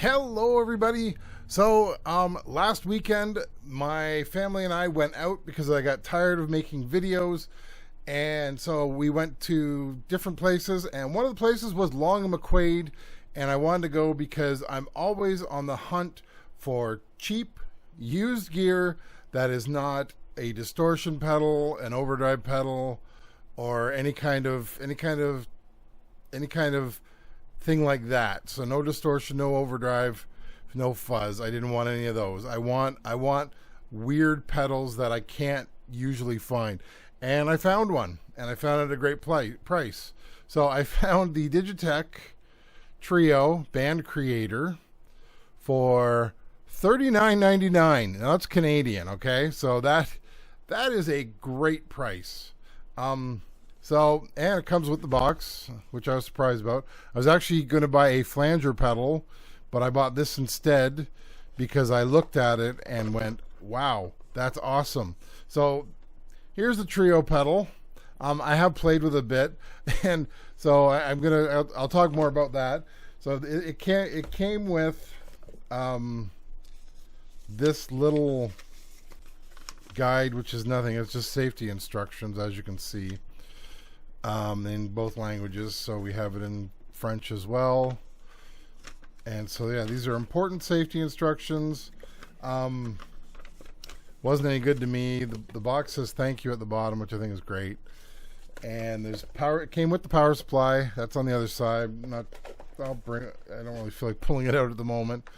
Hello everybody. So last weekend my family and I went out because I got tired of making videos, and so we went to different places, and one of the places was Long and McQuaid, and I wanted to go because I'm always on the hunt for cheap used gear that is not a distortion pedal, an overdrive pedal, or any kind of thing like that. So no distortion, no overdrive, no fuzz. I didn't want any of those. I want weird pedals that I can't usually find. And I found one, and I found it at a great price. So I found the Digitech Trio Band Creator for $39.99. Now that's Canadian, okay? So that is a great price. So, and it comes with the box, which I was surprised about. I was actually going to buy a flanger pedal, but I bought this instead because I looked at it and went, wow, that's awesome. So here's the Trio pedal. I have played with it a bit, and so I'll talk more about that. So it came with this little guide, which is nothing. It's just safety instructions, as you can see. In both languages, so we have it in French as well. And so yeah, these are important safety instructions. Wasn't any good to me. The box says thank you at the bottom, which I think is great. And there's power. It came with the power supply. That's on the other side. I don't really feel like pulling it out at the moment.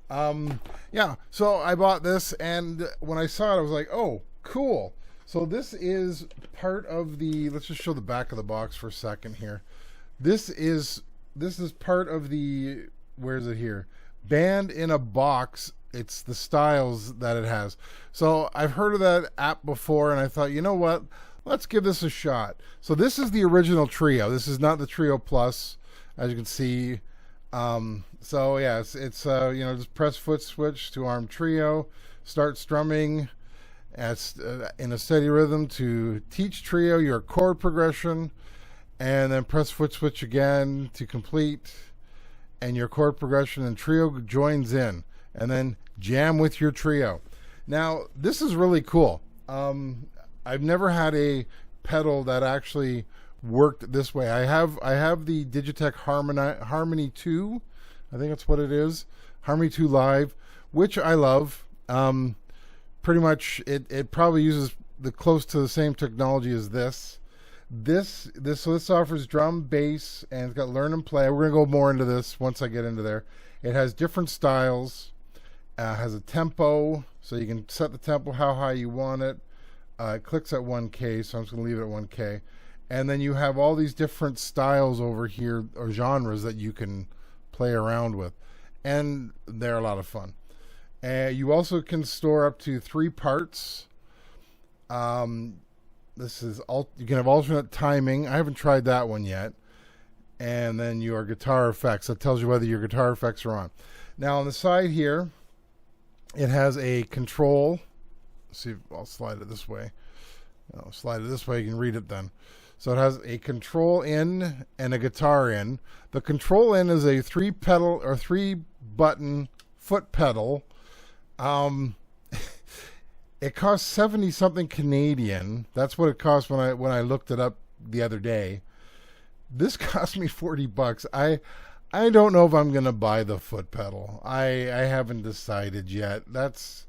Yeah, so I bought this, and when I saw it, I was like, oh, cool. So this is part of the, let's just show the back of the box for a second here. This is part of the, where is it here? Band in a Box. It's the styles that it has. So I've heard of that app before, and I thought, you know what? Let's give this a shot. So this is the original Trio. This is not the Trio Plus, as you can see. So yeah, it's just press foot switch to arm Trio, start strumming in a steady rhythm to teach Trio your chord progression, and then press foot switch again to complete and your chord progression, and Trio joins in, and then jam with your Trio. Now this is really cool. I've never had a pedal that actually worked this way. I have the Digitech Harmony 2, I think that's what it is, Harmony 2 Live, which I love. Pretty much it probably uses close to the same technology as this. So this offers drum, bass, and it's got learn and play. We're gonna go more into this once I get into there. It has different styles, has a tempo, so you can set the tempo how high you want it. It clicks at 1K, so I'm just gonna leave it at 1K. And then you have all these different styles over here, or genres, that you can play around with, and they're a lot of fun. You also can store up to 3 parts. This is you can have alternate timing. I haven't tried that one yet. And then your guitar effects. That tells you whether your guitar effects are on. Now on the side here, it has a control. Let's see if I'll slide it this way. I'll slide it this way. You can read it then. So it has a control in and a guitar in. The control in is a 3-button foot pedal. It costs 70 something Canadian. That's what it cost when I looked it up the other day. This cost me $40. I don't know if I'm gonna buy the foot pedal. I haven't decided yet. That's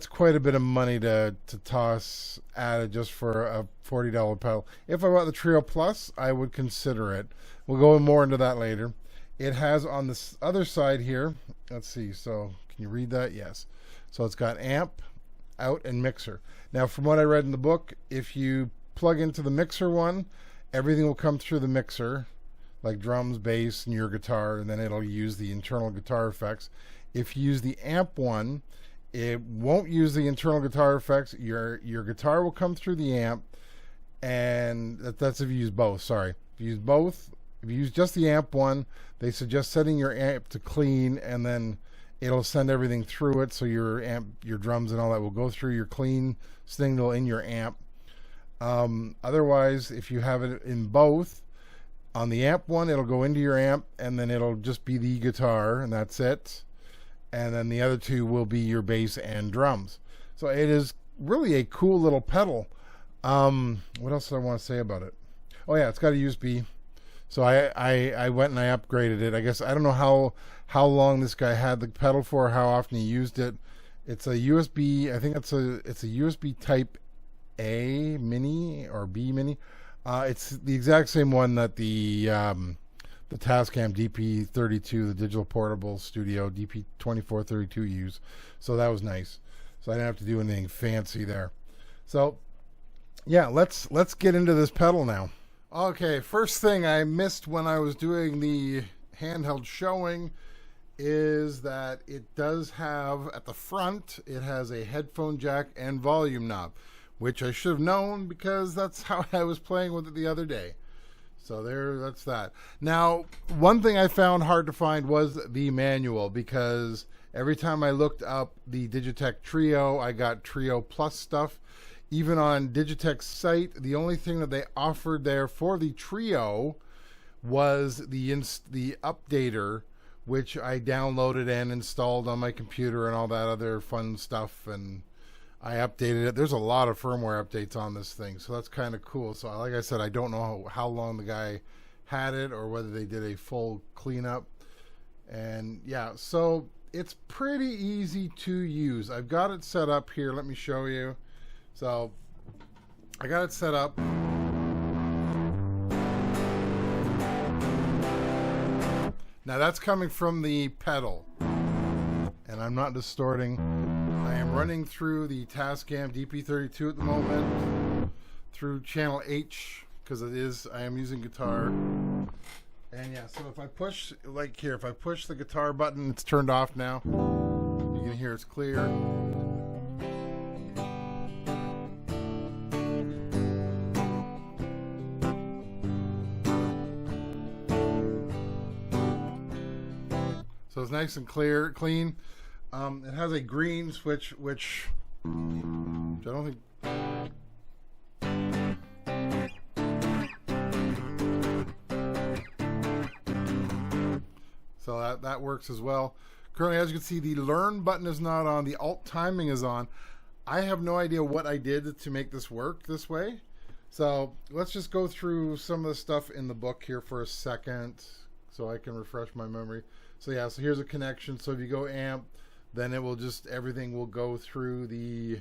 quite a bit of money to toss at it just for a $40 pedal. If I bought the Trio Plus, I would consider it. We'll go more into that later. It has on this other side here, let's see, so can you read that? Yes. So it's got amp, out, and mixer. Now from what I read in the book, if you plug into the mixer one, everything will come through the mixer, like drums, bass, and your guitar, and then it'll use the internal guitar effects. If you use the amp one, it won't use the internal guitar effects. Your guitar will come through the amp, and that's if you use both. Sorry. If you use both, if you use just the amp one, they suggest setting your amp to clean, and then it'll send everything through it, so your amp, your drums and all that will go through your clean signal in your amp. Otherwise, if you have it in both, On the amp one, it'll go into your amp, and then it'll just be the guitar, and that's it. And then the other two will be your bass and drums. So it is really a cool little pedal. What else do I want to say about it? Oh yeah, it's got a USB. So I went and I upgraded it. I guess I don't know how long this guy had the pedal for, how often he used it. It's a USB. I think it's a USB Type A mini or B mini. It's the exact same one that the Tascam DP32, the Digital Portable Studio DP2432 use. So that was nice. So I didn't have to do anything fancy there. So yeah, let's get into this pedal now. Okay, first thing I missed when I was doing the handheld showing is that it does have, at the front, it has a headphone jack and volume knob, which I should have known because that's how I was playing with it the other day. So that's that. Now, one thing I found hard to find was the manual, because every time I looked up the Digitech Trio, I got Trio Plus stuff. Even on Digitech's site, the only thing that they offered there for the Trio was the updater, which I downloaded and installed on my computer and all that other fun stuff, and I updated it. There's a lot of firmware updates on this thing, so that's kind of cool. So like I said, I don't know how long the guy had it or whether they did a full cleanup. And yeah, so it's pretty easy to use. I've got it set up here. Let me show you. So I got it set up. Now that's coming from the pedal, and I'm not distorting. I am running through the Tascam DP32 at the moment, through channel H, because I am using guitar. And yeah, so if I push, like here, if I push the guitar button, it's turned off now. You can hear it's clear. So it's nice and clean. It has a green switch, which I don't think. So that works as well. Currently, as you can see, the learn button is not on. The alt timing is on. I have no idea what I did to make this work this way. So let's just go through some of the stuff in the book here for a second so I can refresh my memory. So yeah, so here's a connection. So if you go amp, then it will just, everything will go through the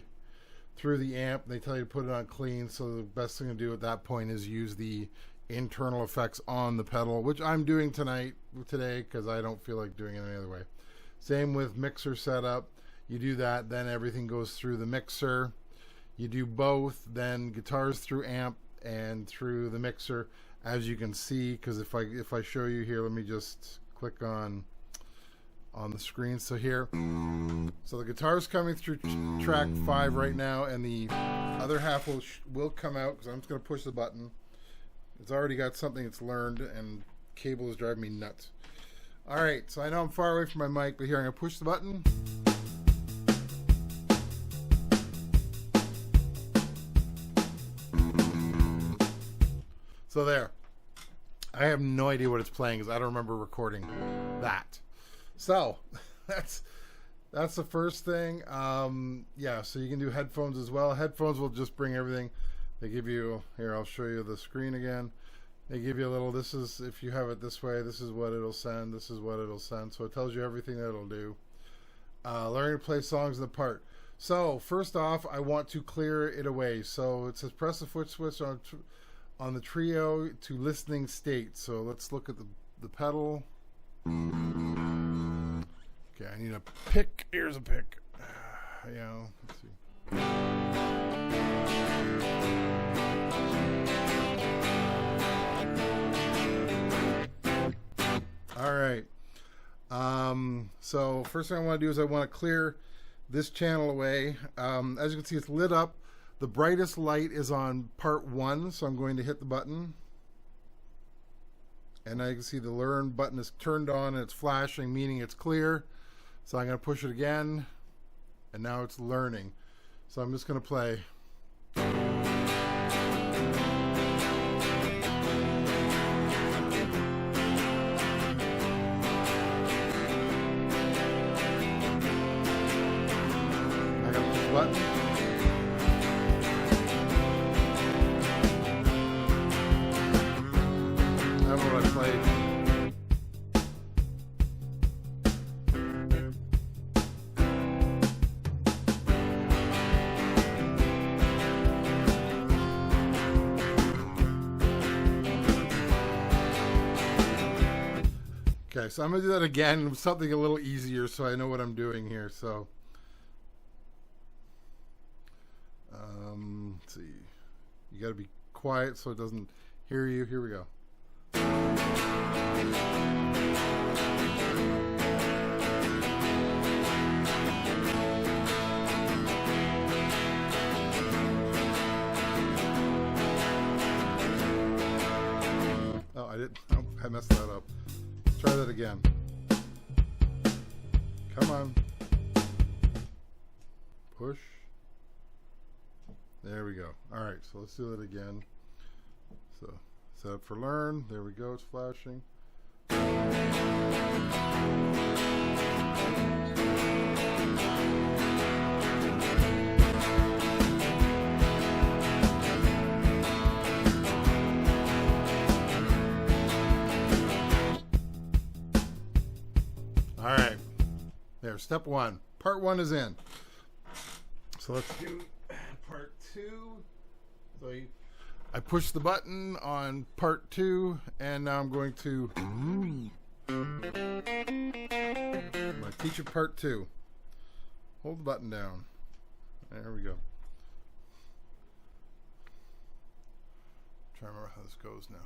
amp. They tell you to put it on clean. So the best thing to do at that point is use the internal effects on the pedal, which I'm doing today because I don't feel like doing it any other way. Same with mixer setup. You do that, then everything goes through the mixer. You do both, then guitars through amp and through the mixer, as you can see. Because if I show you here, let me just click on the screen. So here, so the guitar's coming through track 5 right now, and the other half will come out because I'm just going to push the button. It's already got something it's learned, and cable is driving me nuts. All right, so I know I'm far away from my mic, but here I'm going to push the button. So there. I have no idea what it's playing because I don't remember recording that. So that's the first thing. Yeah, so you can do headphones as well. Headphones will just bring everything. They give you, here, I'll show you the screen again. They give you a little, this is, if you have it this way, this is what it'll send, this is what it'll send. So it tells you everything that it'll do. Learning to play songs in the part. So first off, I want to clear it away. So it says press the foot switch on the Trio to listening state. So let's look at the pedal. Okay, I need a pick. Here's a pick. Yeah, let's see. All right. So first thing I want to do is I want to clear this channel away. As you can see, it's lit up. The brightest light is on part 1, so I'm going to hit the button. And now you can see the learn button is turned on and it's flashing, meaning it's clear. So I'm going to push it again, and now it's learning. So I'm just going to play. played. Okay, so I'm going to do that again, something a little easier so I know what I'm doing here. So, let's see. You got to be quiet so it doesn't hear you. Here we go. Oh, I didn't. Oh, I messed that up. Try that again. Come on. Push. There we go. All right, so let's do that again. So set up for learn. There we go. It's flashing. All right, there, step one. Part one is in. So let's do part two. So I push the button on part two, and now I'm going to teach you part two. Hold the button down. There we go. Try to remember how this goes now.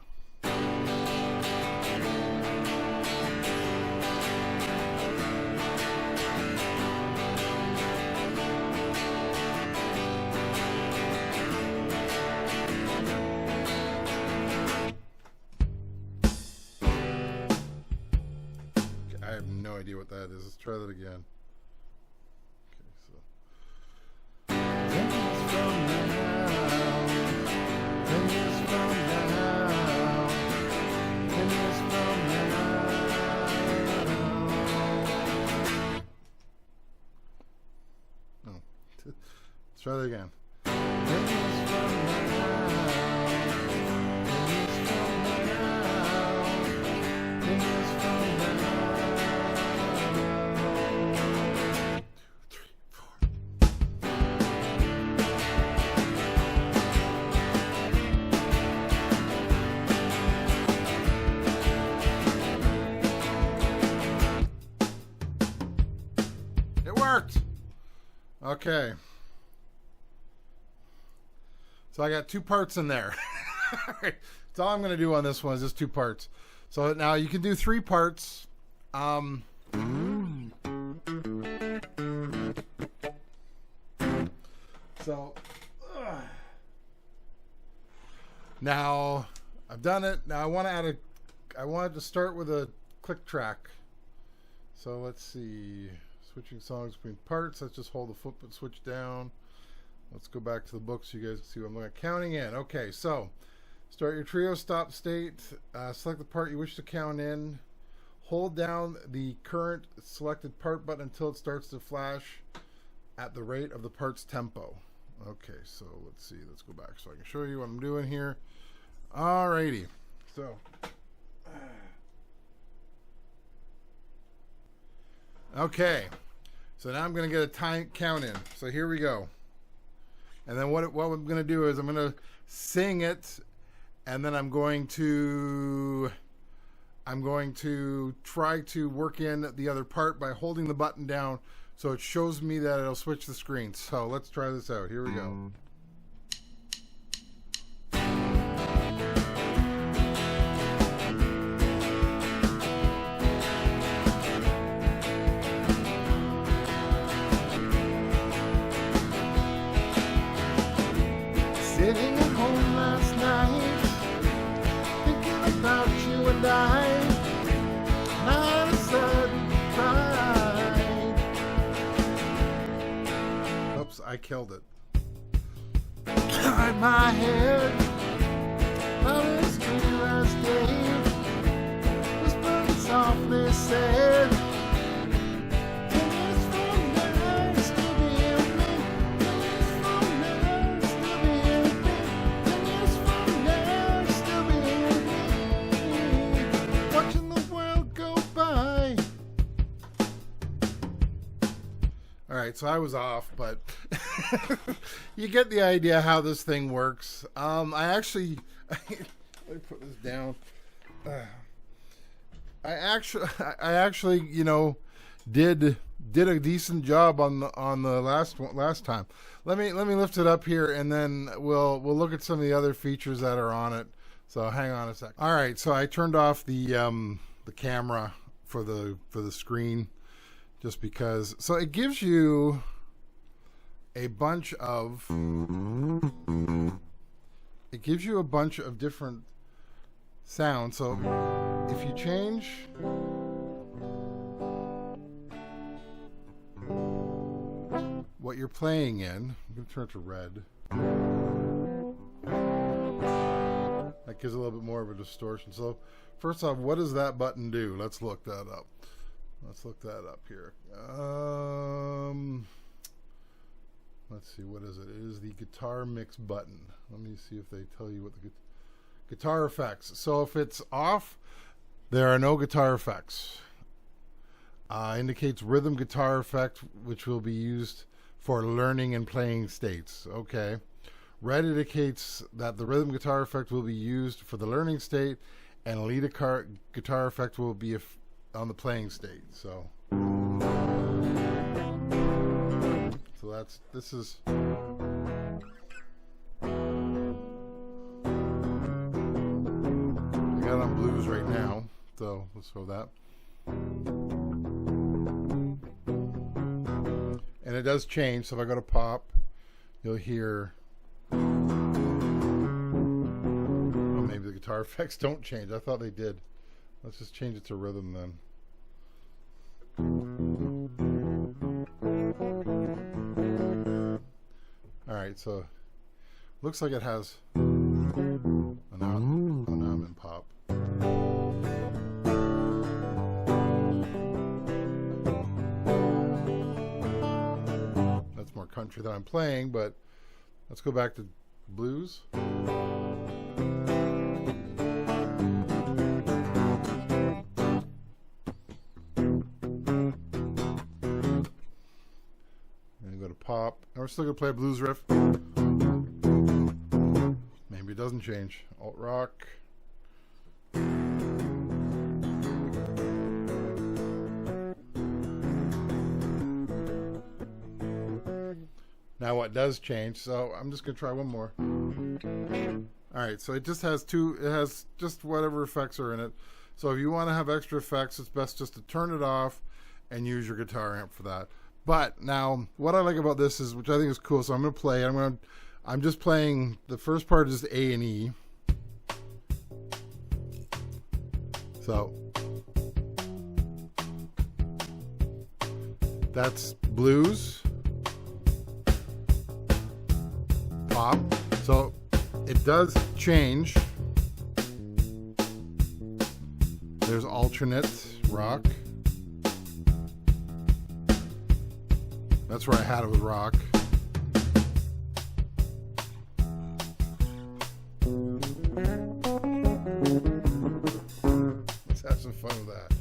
I have no idea what that is. Let's try that again. Okay, so. 10 years from now, 10 years from now, 10 years from now. Oh. Let's try that again. 10 years from now, 10 years from now, 10 years from now. Worked. Okay. So I got two parts in there. That's all I'm going to do on this one is just two parts. So now you can do three parts. So now I've done it. Now I want to add I wanted to start with a click track. So let's see. Switching songs between parts. Let's just hold the foot switch down. Let's go back to the book so you guys can see what I'm counting in. Okay, so start your trio stop state. Select the part you wish to count in. Hold down the current selected part button until it starts to flash at the rate of the part's tempo. Okay, so let's see. Let's go back so I can show you what I'm doing here. Alrighty. So. Okay. So now I'm going to get a time count in. So here we go. And then what I'm going to do is I'm going to sing it, and then I'm going to try to work in the other part by holding the button down so it shows me that it'll switch the screen. So let's try this out. Here we go. Sitting at home last night, thinking about you and I had a sudden pride. Oops, I killed it. Behind my head, I was clear as day, whispering softly said, right, so I was off, but you get the idea how this thing works. I actually, let me put this down. I actually, you know, did a decent job on the last time. Let me lift it up here, and then we'll look at some of the other features that are on it. So hang on a sec. All right, so I turned off the camera for the screen, just because. So it gives you a bunch of different sounds. So if you change what you're playing in, I'm going to turn it to red. That gives a little bit more of a distortion. So first off, what does that button do? Let's look that up. Let's look that up here. Let's see, what is it? It is the guitar mix button. Let me see if they tell you what the guitar effects. So if it's off, there are no guitar effects. Indicates rhythm guitar effect, which will be used for learning and playing states. Okay. Red indicates that the rhythm guitar effect will be used for the learning state, and lead guitar effect will be on the playing state. So this is. I got it on blues right now, so let's throw that. And it does change. So if I go to pop, you'll hear. Oh, maybe the guitar effects don't change. I thought they did. Let's just change it to rhythm then. All right, so looks like it has. Oh, now I'm in pop. That's more country that I'm playing, but let's go back to blues. Pop. And we're still going to play a blues riff. Maybe it doesn't change. Alt rock. Now what does change? So I'm just going to try one more. Alright, so it just has it has just whatever effects are in it. So if you want to have extra effects, it's best just to turn it off and use your guitar amp for that. But now, what I like about this is, which I think is cool, so I'm going to play. I'm just playing. The first part is A and E. So that's blues, pop. So it does change. There's alternate rock. That's where I had it with rock. Let's have some fun with that.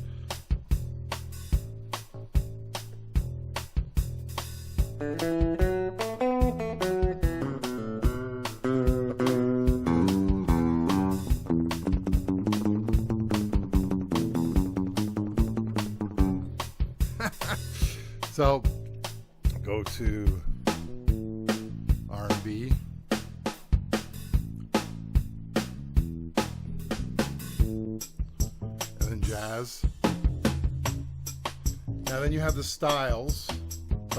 So go to R&B. And then jazz. Now then you have the styles. So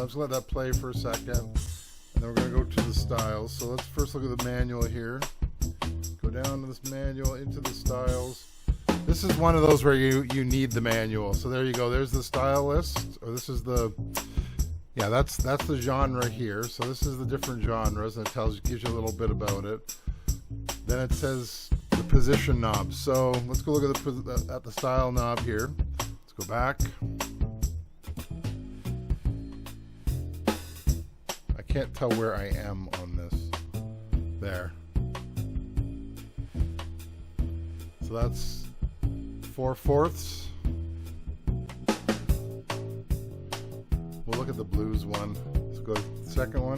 I'm just going to let that play for a second. And then we're going to go to the styles. So let's first look at the manual here. Go down to this manual, into the styles. This is one of those where you need the manual. So there you go. There's the style list. Or this is the... Yeah, that's the genre here. So this is the different genres, and it gives you a little bit about it. Then it says the position knobs. So let's go look at the style knob here. Let's go back. I can't tell where I am on this. There. So that's 4/4. We'll look at the blues one. Let's go to the second one.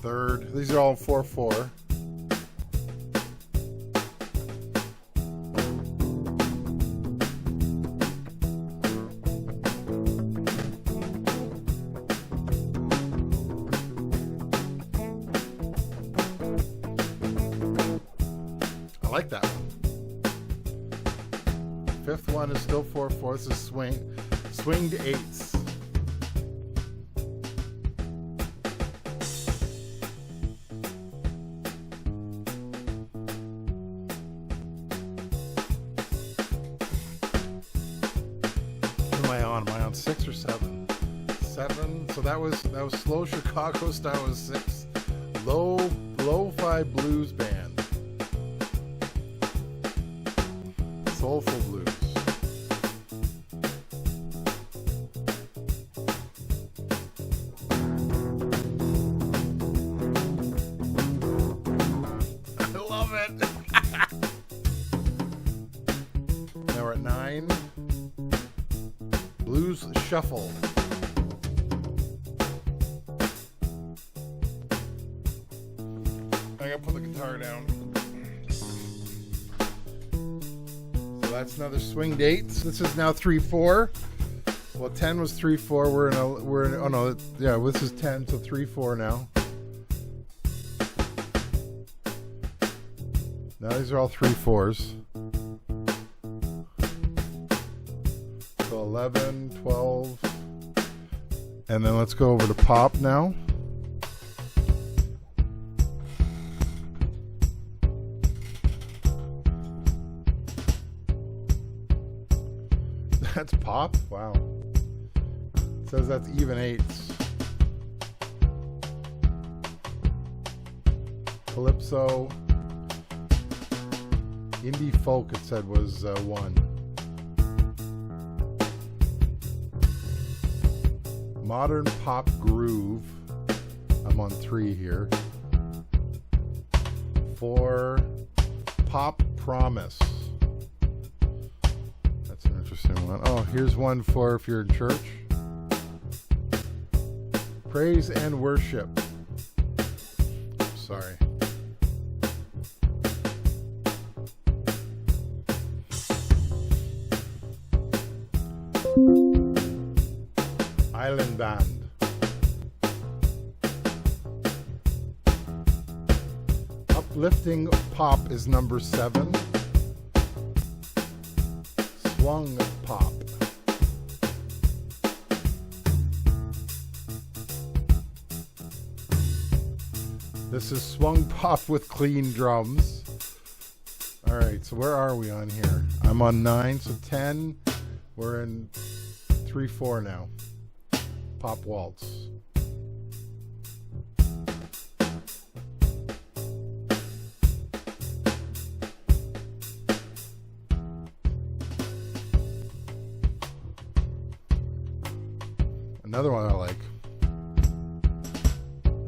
Third. These are all 4/4. I like that one. Fifth one is still 4/4. This is swinged eighths. Am I on 6 or 7? 7. So that was slow Chicago style was 6. Lo-fi blues band. Soulful blues. I love it. Now we're at 9. Blues shuffle. I gotta put the guitar down. So that's another swinged eighths. This is now 3/4. Well, 10 was 3/4. We're in oh no, yeah, this is 10, so 3/4 now. Now these are all 3/4s. So 11, 12, and then let's go over to pop now. That's pop? Wow. It says that's even eighths. Calypso. Indie folk, it said, was 1. Modern pop groove. I'm on 3 here. 4. Pop promise. That's an interesting one. Oh, here's one for if you're in church. Praise and worship. Sorry. Island band. Uplifting pop is number 7. Swung pop. This is swung pop with clean drums. All right, so where are we on here? I'm on 9, so 10. We're in 3/4 now. Pop waltz. Another one I like.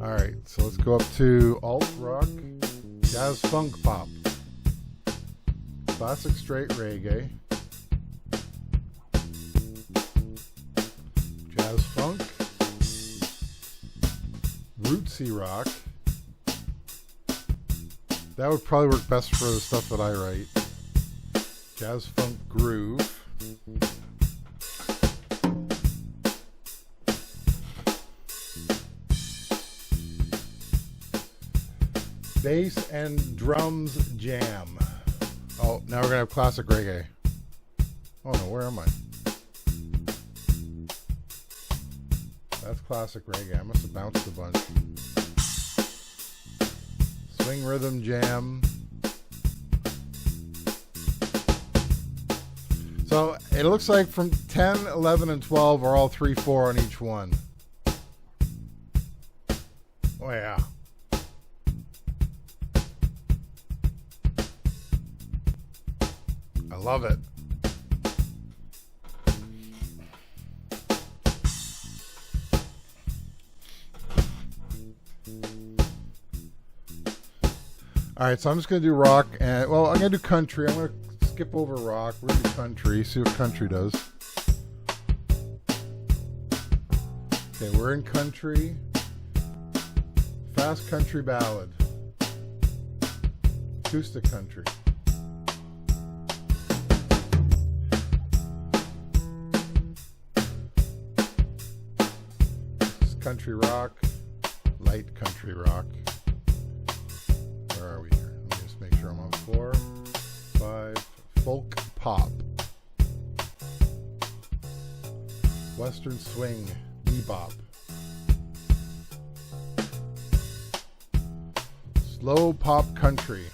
All right, so let's go up to alt rock, jazz funk pop, classic straight reggae, jazz funk, rootsy rock. That would probably work best for the stuff that I write. Jazz funk groove. Bass and drums jam. Oh, now we're gonna have classic reggae. Oh no, where am I? That's classic reggae. I must have bounced a bunch. Swing rhythm jam. So it looks like from 10, 11, and 12 are all 3/4 on each one. Oh yeah. I love it. All right, so I'm just gonna do rock, and well, I'm gonna do country. I'm gonna skip over rock. We're gonna do country. See what country does. Okay, we're in country. Fast country ballad. Acoustic country. Country rock, light country rock. Where are we here? Let me just make sure I'm on 4, 5. Folk pop, western swing, bebop, slow pop country,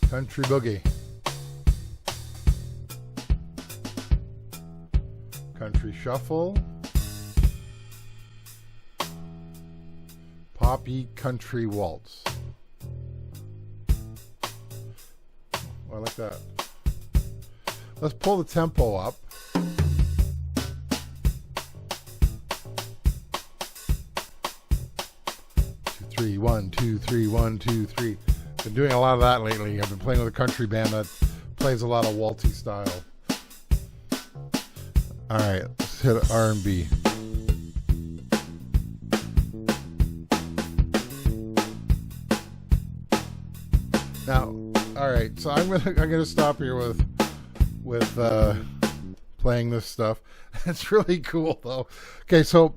country boogie, country shuffle, poppy country waltz. Oh, I like that. Let's pull the tempo up. 2, 3, 1, 2, 3, 1, 2, 3. Been doing a lot of that lately. I've been playing with a country band that plays a lot of waltzy style. All right, let's hit R&B. Now, all right, so I'm gonna stop here with playing this stuff. It's really cool though. Okay, so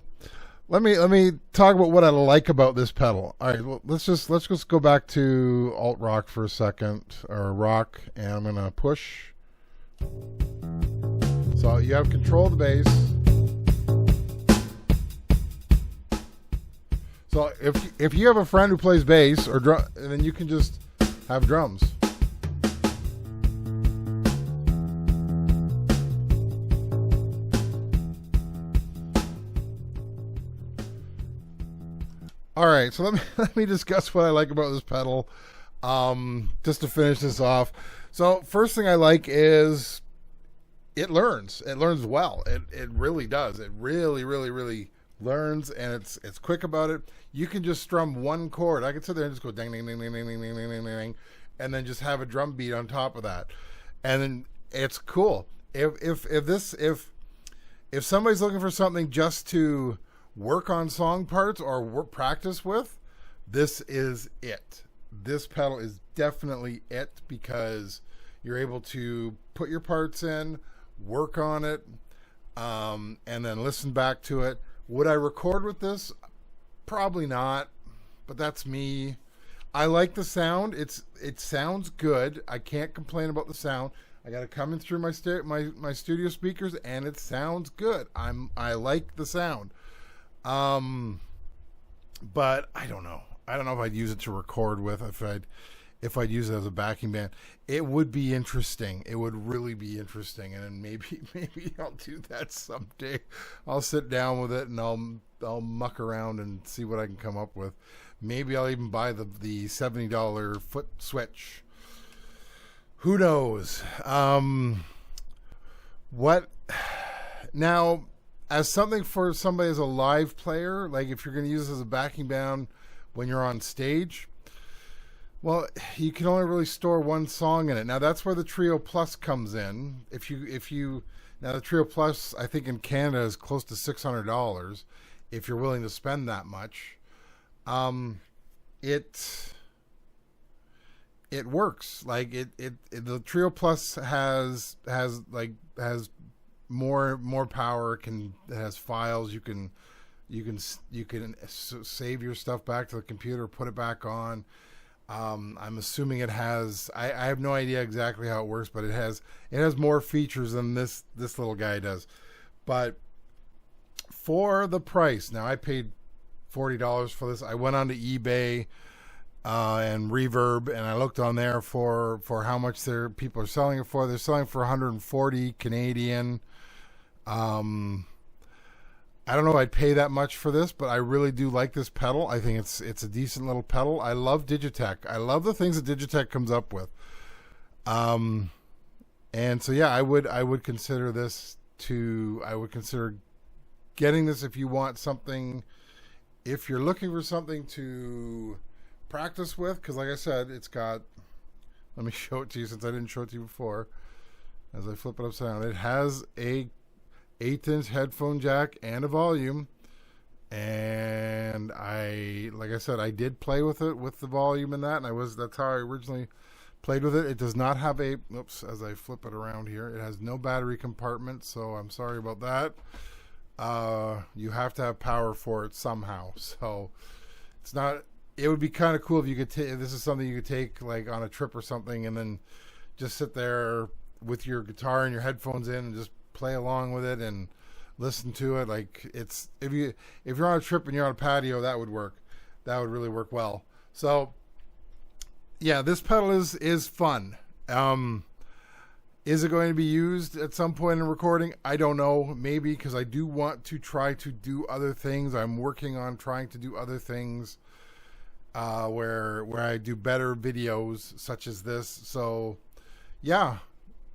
let me talk about what I like about this pedal. All right, well, let's just go back to alt rock for a second, or rock, and I'm gonna push. So you have control of the bass. So if you have a friend who plays bass or drum, then you can just have drums. All right, so let me discuss what I like about this pedal. Just to finish this off. So first thing I like is it learns. It learns well. It really does. It really learns, and it's quick about it. You can just strum one chord. I can sit there and just go ding ding ding ding ding ding ding ding ding ding, and then just have a drum beat on top of that, and then it's cool. If somebody's looking for something just to work on song parts or practice with, this is it. This pedal is definitely it, because you're able to put your parts in, work on it, and then listen back to it. Would I record with this? Probably not, but that's me. I like the sound. It sounds good. I can't complain about the sound. I got it coming through my studio speakers, and it sounds good. I like the sound. But I don't know. I don't know if I'd use it to record with. If I'd use it as a backing band, it would be interesting. It would really be interesting, and maybe I'll do that someday. I'll sit down with it and I'll muck around and see what I can come up with. Maybe I'll even buy the $70 foot switch. Who knows? What now? As something for somebody as a live player, like if you're going to use this as a backing band when you're on stage, well, you can only really store one song in it. Now that's where the Trio Plus comes in. If you now the Trio Plus, I think in Canada is close to $600 if you're willing to spend that much. It works. Like the Trio Plus has more power. It has files. You can save your stuff back to the computer, put it back on. I'm assuming it has. I have no idea exactly how it works, but it has more features than this little guy does. But for the price, now I paid $40 for this. I went onto eBay and Reverb, and I looked on there for how much people are selling it for. They're selling for 140 Canadian. I don't know if I'd pay that much for this, but I really do like this pedal. I think it's a decent little pedal. I love Digitech. I love the things that Digitech comes up with. And so yeah, I would consider this I would consider getting this if you want something if you're looking for something to practice with, because like I said, it's got, let me show it to you since I didn't show it to you before. As I flip it upside down, it has a 1/8" headphone jack and a volume. And like I said, I did play with it with the volume and that, and that's how I originally played with it. It does not have oops, as I flip it around here, it has no battery compartment, so I'm sorry about that. You have to have power for it somehow, so it's not, it would be kind of cool if you could this is something you could take like on a trip or something, and then just sit there with your guitar and your headphones in and just play along with it and listen to it. Like, it's, if you're on a trip and you're on a patio, that would work. That would really work well. So yeah, this pedal is fun. Is it going to be used at some point in recording? I don't know. Maybe, because I do want to try to do other things. I'm working on trying to do other things where I do better videos such as this. So yeah,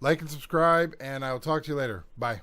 like and subscribe, and I'll talk to you later. Bye.